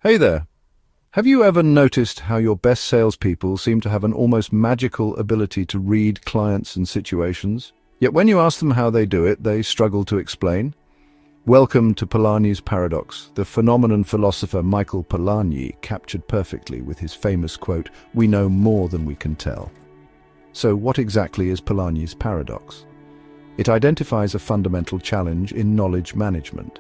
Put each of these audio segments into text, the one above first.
Hey there. Have you ever noticed how your best salespeople seem to have an almost magical ability to read clients and situations? Yet when you ask them how they do it, they struggle to explain? Welcome to Polyani's Paradox, the phenomenon philosopher Michael Polyani captured perfectly with his famous quote, "We know more than we can tell." So what exactly is Polyani's Paradox? It identifies a fundamental challenge in knowledge management.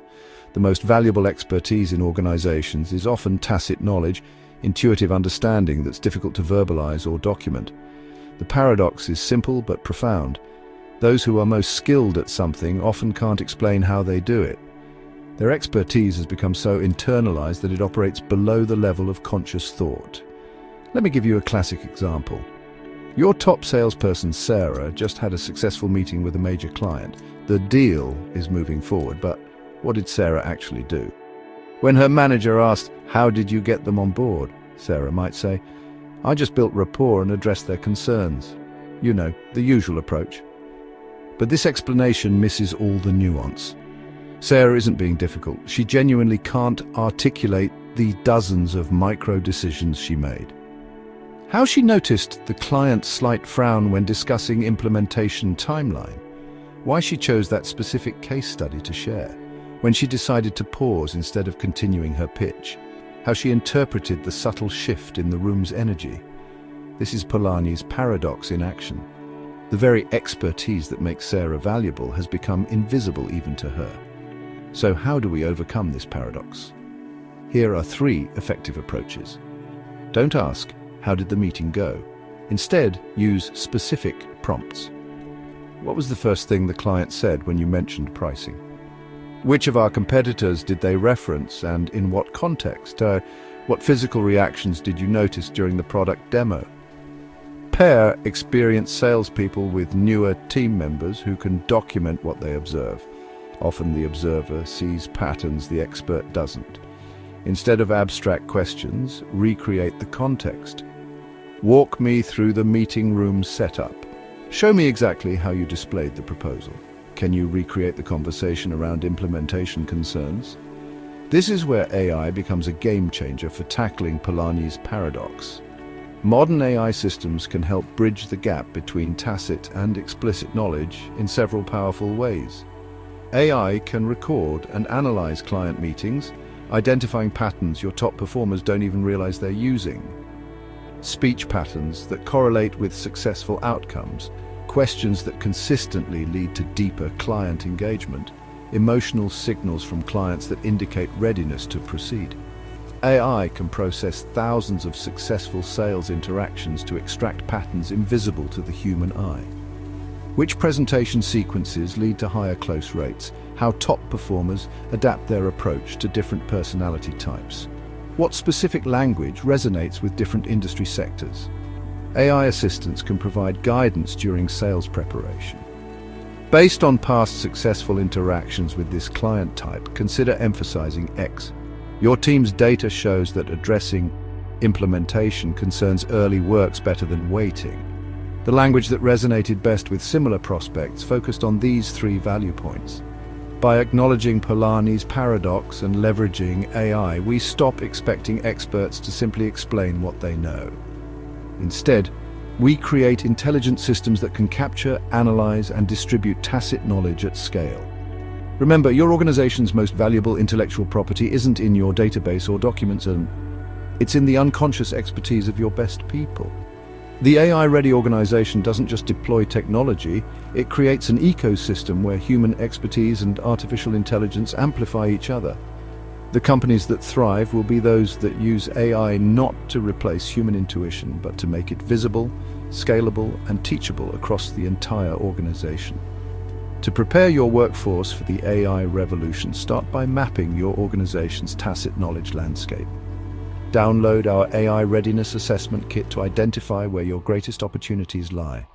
The most valuable expertise in organizations is often tacit knowledge, intuitive understanding that's difficult to verbalize or document. The paradox is simple but profound. Those who are most skilled at something often can't explain how they do it. Their expertise has become so internalized that it operates below the level of conscious thought. Let me give you a classic example. Your top salesperson, Sarah, just had a successful meeting with a major client. The deal is moving forward, but what did Sarah actually do? When her manager asked, "How did you get them on board?" Sarah might say, "I just built rapport and addressed their concerns." You know, the usual approach. But this explanation misses all the nuance. Sarah isn't being difficult. She genuinely can't articulate the dozens of micro-decisions she made. How she noticed the client's slight frown when discussing implementation timeline. Why she chose that specific case study to share. When she decided to pause instead of continuing her pitch. How she interpreted the subtle shift in the room's energy. This is Polyani's paradox in action. The very expertise that makes Sarah valuable has become invisible even to her. So how do we overcome this paradox? Here are 3 effective approaches. Don't ask, "How did the meeting go?" Instead, use specific prompts. What was the first thing the client said when you mentioned pricing? Which of our competitors did they reference, and in what context? What physical reactions did you notice during the product demo? Pair experienced salespeople with newer team members who can document what they observe. Often the observer sees patterns the expert doesn't. Instead of abstract questions, recreate the context. Walk me through the meeting room setup. Show me exactly how you displayed the proposal. Can you recreate the conversation around implementation concerns? This is where AI becomes a game changer for tackling Polyani's paradox. Modern AI systems can help bridge the gap between tacit and explicit knowledge in several powerful ways. AI can record and analyze client meetings, identifying patterns your top performers don't even realize they're using. Speech patterns that correlate with successful outcomes, questions that consistently lead to deeper client engagement, emotional signals from clients that indicate readiness to proceed. AI can process thousands of successful sales interactions to extract patterns invisible to the human eye. Which presentation sequences lead to higher close rates? How top performers adapt their approach to different personality types? What specific language resonates with different industry sectors? AI assistants can provide guidance during sales preparation. Based on past successful interactions with this client type, consider emphasizing X. Your team's data shows that addressing implementation concerns early works better than waiting. The language that resonated best with similar prospects focused on these 3 value points. By acknowledging Polyani's paradox and leveraging AI, we stop expecting experts to simply explain what they know. Instead, we create intelligent systems that can capture, analyze, and distribute tacit knowledge at scale. Remember, your organization's most valuable intellectual property isn't in your database or documents, it's in the unconscious expertise of your best people. The AI-ready organization doesn't just deploy technology, it creates an ecosystem where human expertise and artificial intelligence amplify each other. The companies that thrive will be those that use AI not to replace human intuition, but to make it visible, scalable, and teachable across the entire organization. To prepare your workforce for the AI revolution, start by mapping your organization's tacit knowledge landscape. Download our AI Readiness Assessment Kit to identify where your greatest opportunities lie.